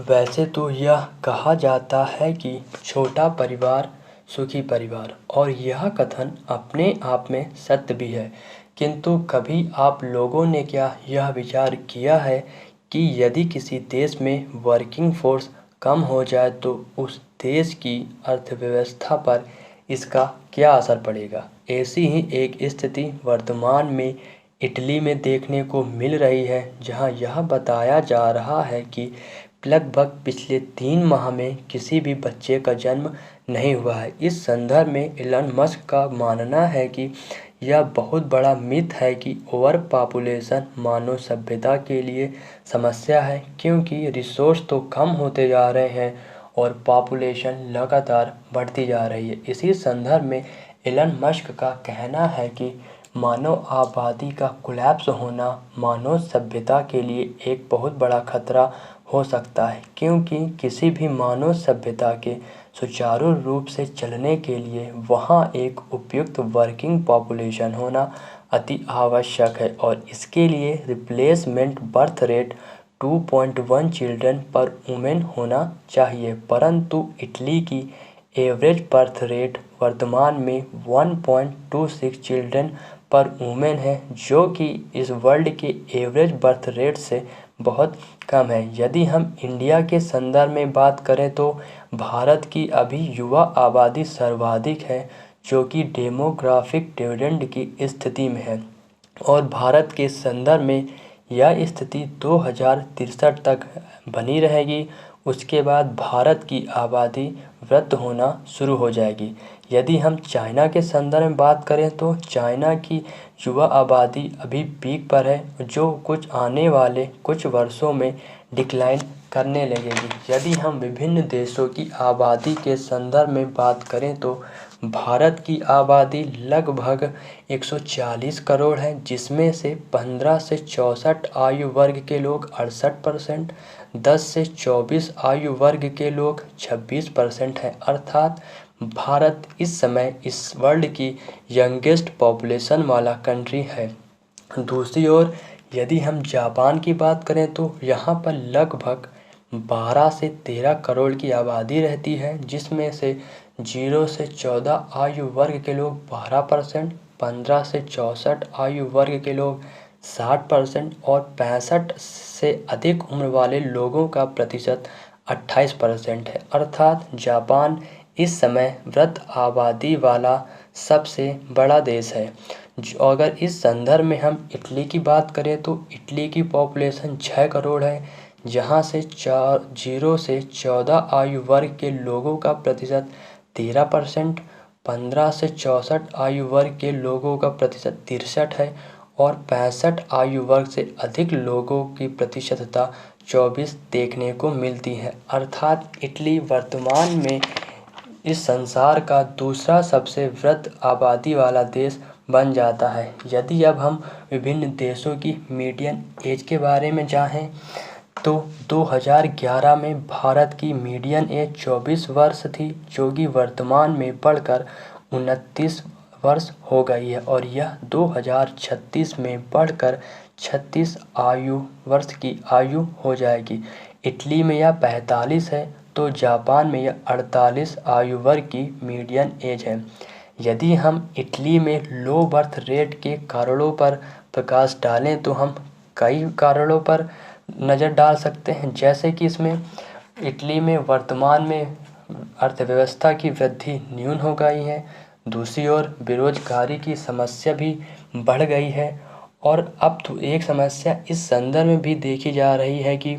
वैसे तो यह कहा जाता है कि छोटा परिवार सुखी परिवार, और यह कथन अपने आप में सत्य भी है। किंतु कभी आप लोगों ने क्या यह विचार किया है कि यदि किसी देश में वर्किंग फोर्स कम हो जाए तो उस देश की अर्थव्यवस्था पर इसका क्या असर पड़ेगा? ऐसी ही एक स्थिति वर्तमान में इटली में देखने को मिल रही है, जहां यह बताया जा रहा है कि लगभग पिछले 3 माह में किसी भी बच्चे का जन्म नहीं हुआ है। इस संदर्भ में एलन मस्क का मानना है कि यह बहुत बड़ा मिथ है कि ओवर पॉपुलेशन मानव सभ्यता के लिए समस्या है, क्योंकि रिसोर्स तो कम होते जा रहे हैं और पॉपुलेशन लगातार बढ़ती जा रही है। इसी संदर्भ में एलन मस्क का कहना है कि मानव आबादी का कोलैप्स होना मानव सभ्यता के लिए एक बहुत बड़ा खतरा हो सकता है, क्योंकि किसी भी मानव सभ्यता के सुचारू रूप से चलने के लिए वहाँ एक उपयुक्त वर्किंग पॉपुलेशन होना अति आवश्यक है, और इसके लिए रिप्लेसमेंट बर्थ रेट 2.1 चिल्ड्रन पर वुमेन होना चाहिए। परंतु इटली की एवरेज बर्थ रेट वर्तमान में 1.26 चिल्ड्रन पर वुमेन है, जो कि इस वर्ल्ड के एवरेज बर्थ रेट से बहुत कम है। यदि हम इंडिया के संदर्भ में बात करें तो भारत की अभी युवा आबादी सर्वाधिक है, जो कि डेमोग्राफिक डिविडेंड की स्थिति में है, और भारत के संदर्भ में यह स्थिति 2063 तक बनी रहेगी। उसके बाद भारत की आबादी वृद्ध होना शुरू हो जाएगी। यदि हम चाइना के संदर्भ में बात करें तो चाइना की युवा आबादी अभी पीक पर है, जो कुछ आने वाले कुछ वर्षों में डिक्लाइन करने लगेगी। यदि हम विभिन्न देशों की आबादी के संदर्भ में बात करें तो भारत की आबादी लगभग 140 करोड़ है, जिसमें से 15 से 64 आयु वर्ग के लोग 68%, 10 से 24 आयु वर्ग के लोग 26% हैं। अर्थात भारत इस समय इस वर्ल्ड की यंगेस्ट पॉपुलेशन वाला कंट्री है। दूसरी ओर यदि हम जापान की बात करें तो यहाँ पर लगभग 12 से 13 करोड़ की आबादी रहती है, जिसमें से 0 से 14 आयु वर्ग के लोग 12%, 15 से 64 आयु वर्ग के लोग 60% और 65 से अधिक उम्र वाले लोगों का प्रतिशत 28% है। अर्थात जापान इस समय वृद्ध आबादी वाला सबसे बड़ा देश है। अगर इस संदर्भ में हम इटली की बात करें तो इटली की पॉपुलेशन 6 करोड़ है, जहां से 0 से 14 आयु वर्ग के लोगों का प्रतिशत 13%, 15 से 64 आयु वर्ग के लोगों का प्रतिशत 63 है और 65 आयु वर्ग से अधिक लोगों की प्रतिशतता 24 देखने को मिलती है। अर्थात इटली वर्तमान में इस संसार का दूसरा सबसे वृद्ध आबादी वाला देश बन जाता है। यदि अब हम विभिन्न देशों की मीडियन एज के बारे में जानें तो 2011 में भारत की मीडियन एज 24 वर्ष थी, जो कि वर्तमान में बढ़कर 29 वर्ष हो गई है, और यह 2036 में बढ़कर 36 आयु वर्ष की आयु हो जाएगी। इटली में यह 45 है तो जापान में यह 48 आयु वर्ग की मीडियन एज है। यदि हम इटली में लो बर्थ रेट के कारणों पर प्रकाश डालें तो हम कई कारणों पर नज़र डाल सकते हैं, जैसे कि इसमें इटली में वर्तमान में अर्थव्यवस्था की वृद्धि न्यून हो गई है। दूसरी ओर बेरोजगारी की समस्या भी बढ़ गई है, और अब तो एक समस्या इस संदर्भ में भी देखी जा रही है कि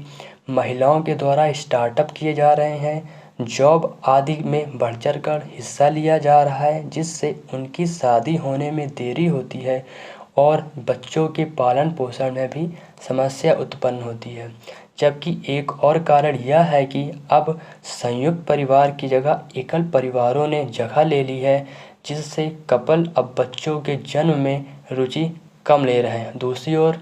महिलाओं के द्वारा स्टार्टअप किए जा रहे हैं, जॉब आदि में बढ़ चढ़ कर हिस्सा लिया जा रहा है, जिससे उनकी शादी होने में देरी होती है और बच्चों के पालन पोषण में भी समस्या उत्पन्न होती है। जबकि एक और कारण यह है कि अब संयुक्त परिवार की जगह एकल परिवारों ने जगह ले ली है, जिससे कपल अब बच्चों के जन्म में रुचि कम ले रहे हैं। दूसरी ओर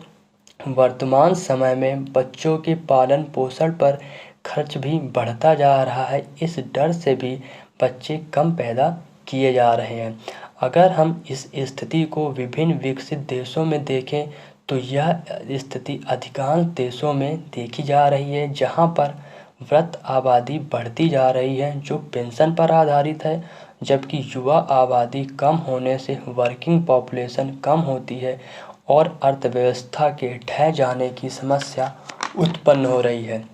वर्तमान समय में बच्चों के पालन पोषण पर खर्च भी बढ़ता जा रहा है, इस डर से भी बच्चे कम पैदा किए जा रहे हैं। अगर हम इस स्थिति को विभिन्न विकसित देशों में देखें तो यह स्थिति अधिकांश देशों में देखी जा रही है, जहां पर वृद्ध आबादी बढ़ती जा रही है जो पेंशन पर आधारित है, जबकि युवा आबादी कम होने से वर्किंग पॉपुलेशन कम होती है और अर्थव्यवस्था के ढह जाने की समस्या उत्पन्न हो रही है।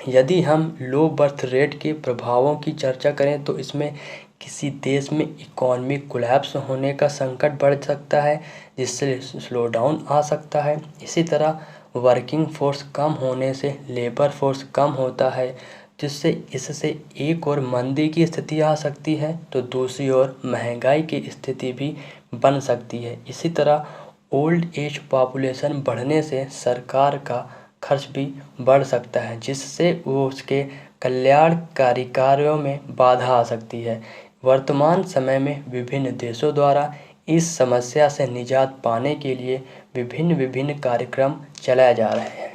यदि हम लो बर्थ रेट के प्रभावों की चर्चा करें तो इसमें किसी देश में इकोनॉमिक कोलैप्स होने का संकट बढ़ सकता है, जिससे स्लो डाउन आ सकता है। इसी तरह वर्किंग फोर्स कम होने से लेबर फोर्स कम होता है, जिससे इससे एक और मंदी की स्थिति आ सकती है तो दूसरी ओर महंगाई की स्थिति भी बन सकती है। इसी तरह ओल्ड एज पॉपुलेशन बढ़ने से सरकार का खर्च भी बढ़ सकता है, जिससे वो उसके कल्याणकारी कार्यों में बाधा आ सकती है। वर्तमान समय में विभिन्न देशों द्वारा इस समस्या से निजात पाने के लिए विभिन्न कार्यक्रम चलाए जा रहे हैं।